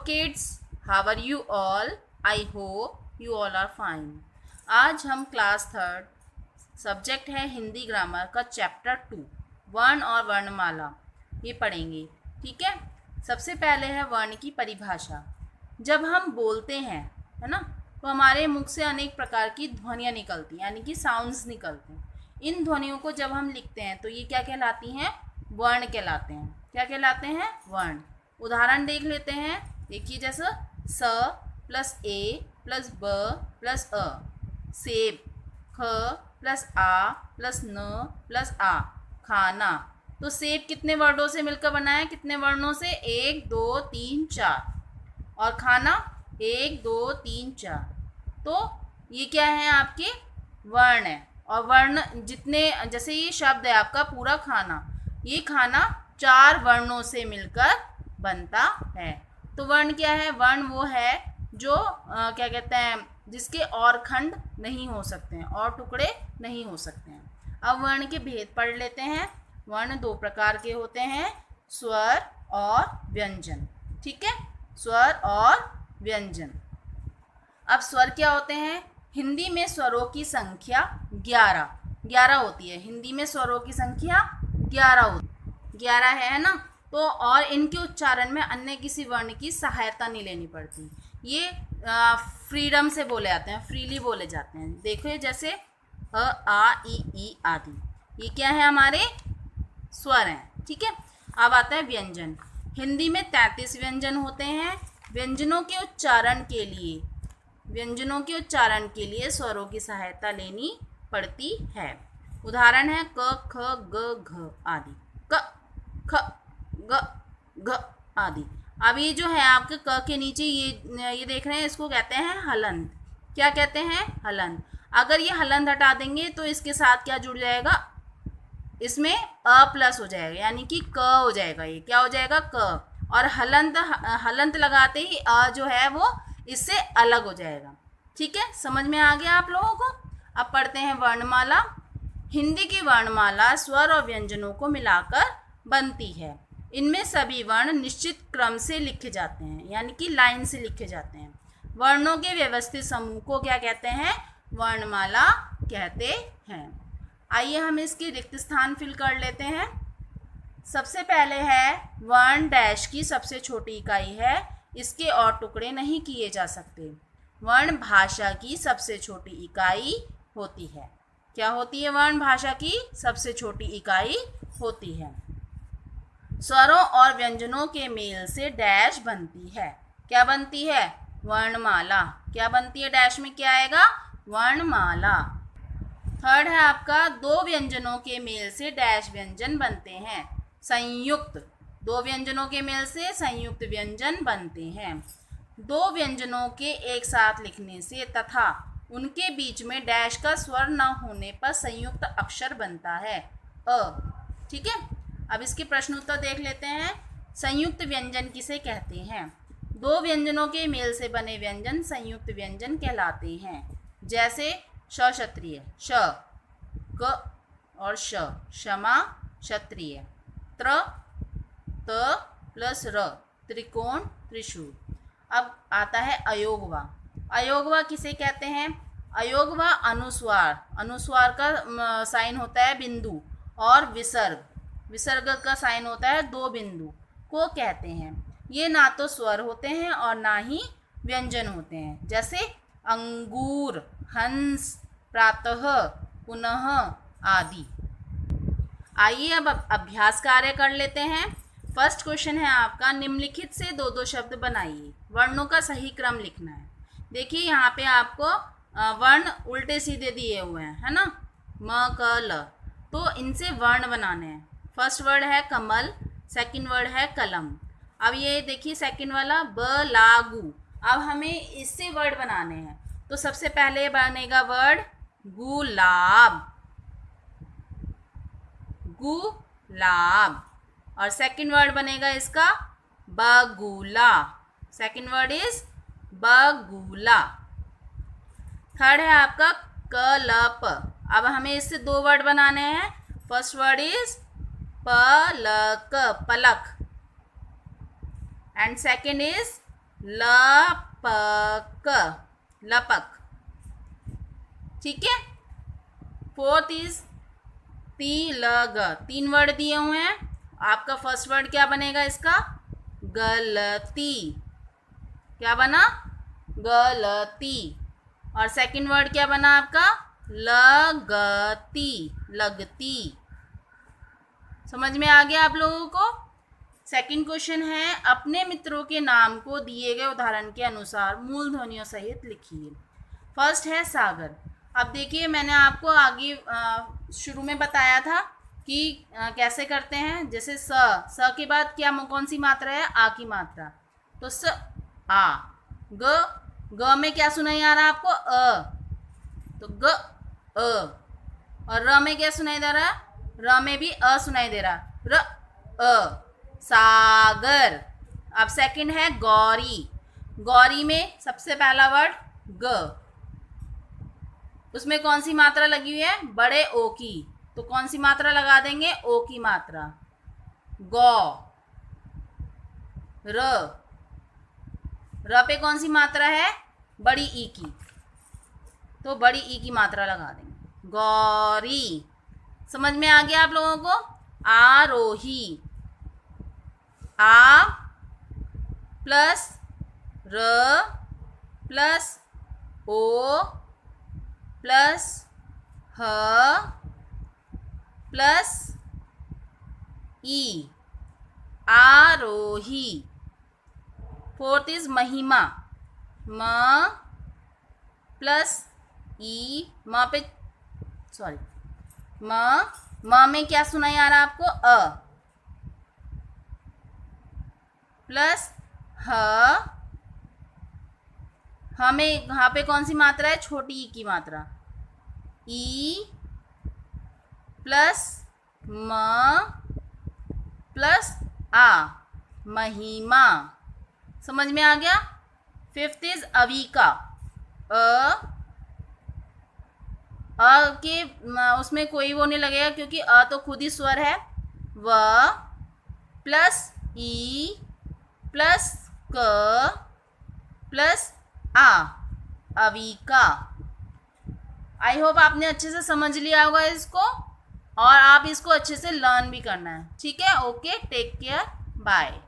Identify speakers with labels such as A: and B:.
A: kids, how are you all? I hope you all are fine. आज हम class third subject है Hindi grammar का chapter 2 वर्ण और वर्णमाला ये पढ़ेंगे। ठीक है, सबसे पहले है वर्ण की परिभाषा। जब हम बोलते हैं, है ना, तो हमारे मुख से अनेक प्रकार की ध्वनियाँ निकलती हैं, यानी कि साउंड्स निकलते हैं। इन ध्वनियों को जब हम लिखते हैं तो ये क्या कहलाती हैं? वर्ण कहलाते हैं। क्या कहलाते हैं? वर्ण। उदाहरण देख लेते हैं। देखिए, जैसे स प्लस ए प्लस ब प्लस अ, सेब, ख प्लस आ प्लस न प्लस आ, खाना। तो सेब कितने वर्णों से मिलकर बना है? कितने वर्णों से? 1 2 3 4। और खाना 1 2 3 4। तो ये क्या है? आपके वर्ण है। और वर्ण जितने, जैसे ये शब्द है आपका पूरा खाना, ये खाना 4 वर्णों से मिलकर बनता है। तो वर्ण क्या है? वर्ण वो है जो क्या कहते हैं, जिसके और खंड नहीं हो सकते हैं, और टुकड़े नहीं हो सकते हैं। अब वर्ण के भेद पढ़ लेते हैं। वर्ण 2 प्रकार के होते हैं, स्वर और व्यंजन। ठीक है, स्वर और व्यंजन। अब स्वर क्या होते हैं? हिंदी में स्वरों की संख्या 11 होती है। हिंदी में स्वरों की संख्या 11 है ना। तो और इनके उच्चारण में अन्य किसी वर्ण की सहायता नहीं लेनी पड़ती। ये फ्रीडम से बोले जाते हैं, फ्रीली बोले जाते हैं। देखो, जैसे अ आ ई आदि, ये क्या है? हमारे स्वर हैं। ठीक है, अब आता है व्यंजन। हिंदी में 33 व्यंजन होते हैं। व्यंजनों के उच्चारण के लिए स्वरों की सहायता लेनी पड़ती है। उदाहरण है क ख ग घ आदि, क ख ग घ आदि। अब ये जो है आपके क के नीचे ये देख रहे हैं, इसको कहते हैं हलंत। क्या कहते हैं? हलंत। अगर ये हलंत हटा देंगे तो इसके साथ क्या जुड़ जाएगा? इसमें अ प्लस हो जाएगा, यानी कि क हो जाएगा। ये क्या हो जाएगा? क। और हलंत लगाते ही अ जो है वो इससे अलग हो जाएगा। ठीक है, समझ में आ गया आप लोगों को? अब पढ़ते हैं वर्णमाला। हिंदी की वर्णमाला स्वर और व्यंजनों को मिलाकर बनती है। इनमें सभी वर्ण निश्चित क्रम से लिखे जाते हैं, यानी कि लाइन से लिखे जाते हैं। वर्णों के व्यवस्थित समूह को क्या कहते हैं? वर्णमाला कहते हैं। आइए हम इसकी रिक्त स्थान फिल कर लेते हैं। सबसे पहले है वर्ण डैश की सबसे छोटी इकाई है, इसके और टुकड़े नहीं किए जा सकते। वर्ण भाषा की सबसे छोटी इकाई होती है। क्या होती है? वर्ण भाषा की सबसे छोटी इकाई होती है। स्वरों और व्यंजनों के मेल से डैश बनती है। क्या बनती है? वर्णमाला। क्या बनती है? डैश में क्या आएगा? वर्णमाला। थर्ड है आपका 2 व्यंजनों के मेल से डैश व्यंजन बनते हैं। संयुक्त। 2 व्यंजनों के मेल से संयुक्त व्यंजन बनते हैं। 2 व्यंजनों के एक साथ लिखने से तथा उनके बीच में डैश का स्वर न होने पर संयुक्त अक्षर बनता है, अ। ठीक है, अब इसके प्रश्न उत्तर देख लेते हैं। संयुक्त व्यंजन किसे कहते हैं? 2 व्यंजनों के मेल से बने व्यंजन संयुक्त व्यंजन कहलाते हैं। जैसे श क्षत्रिय, श, क और श, क्षमा क्षत्रिय। त्र, त प्लस र, त्रिकोण त्रिशूल। अब आता है अयोगवा। अयोगवा किसे कहते हैं? अयोगवा अनुस्वार का साइन होता है बिंदु, और विसर्ग का साइन होता है 2 बिंदु को कहते हैं। ये ना तो स्वर होते हैं और ना ही व्यंजन होते हैं। जैसे अंगूर, हंस, प्रातः, पुनः आदि। आइए अब अभ्यास कार्य कर लेते हैं। फर्स्ट क्वेश्चन है आपका, निम्नलिखित से 2 शब्द बनाइए। वर्णों का सही क्रम लिखना है। देखिए, यहाँ पे आपको वर्ण उल्टे सीधे दिए हुए हैं, है ना, म क ल। तो इनसे वर्ण बनाने हैं। फर्स्ट वर्ड है कमल, सेकंड वर्ड है कलम। अब ये देखिए सेकंड वाला ब लागू। अब हमें इससे वर्ड बनाने हैं। तो सबसे पहले बनेगा वर्ड गुलाब, गुलाब। और सेकंड वर्ड बनेगा इसका बगुला। सेकंड वर्ड इज बगुला। थर्ड है आपका कलप। अब हमें इससे 2 वर्ड बनाने हैं। First word is Palak, Palak, and second is लपक, लपक। ठीक है। फोर्थ इज तिलक, 3 वर्ड दिए हुए हैं। आपका फर्स्ट वर्ड क्या बनेगा इसका? गलती। क्या बना? गलती। और सेकंड वर्ड क्या बना आपका? लगती, लगती। समझ में आ गया आप लोगों को? सेकंड क्वेश्चन है, अपने मित्रों के नाम को दिए गए उदाहरण के अनुसार मूल ध्वनियों सहित लिखिए। फर्स्ट है सागर। अब देखिए, मैंने आपको आगे शुरू में बताया था कि कैसे करते हैं। जैसे स के बाद क्या कौन सी मात्रा है? आ की मात्रा। तो स आ। ग में क्या सुनाई आ रहा है आपको? अ। तो ग अ। और र में क्या सुनाई दे रहा है? र में भी अ सुनाई दे रहा है। र अ, सागर। अब सेकंड है गौरी। गौरी में सबसे पहला वर्ड ग, उसमें कौन सी मात्रा लगी हुई है? बड़े ओ की। तो कौन सी मात्रा लगा देंगे? ओ की मात्रा। गौ। र, र पे कौन सी मात्रा है? बड़ी ई की। तो बड़ी ई की मात्रा लगा देंगे। गौरी। समझ में आ गया आप लोगों को? आरोही। आ प्लस र प्लस ओ प्लस ह प्लस ई, आरोही। Fourth is Mahima. म प्लस ई, म पे सॉरी म में क्या सुनाई आ रहा है आपको? अ प्लस ह। हमें यहाँ पे कौन सी मात्रा है? छोटी ई की मात्रा। ई प्लस म प्लस आ, महिमा। समझ में आ गया? Fifth is Avika. के उसमें कोई वो नहीं लगेगा क्योंकि अ तो खुद ही स्वर है। व प्लस ई प्लस क प्लस आ, अविका। आई होप आपने अच्छे से समझ लिया होगा इसको, और आप इसको अच्छे से लर्न भी करना है। ठीक है? Okay, take care, bye.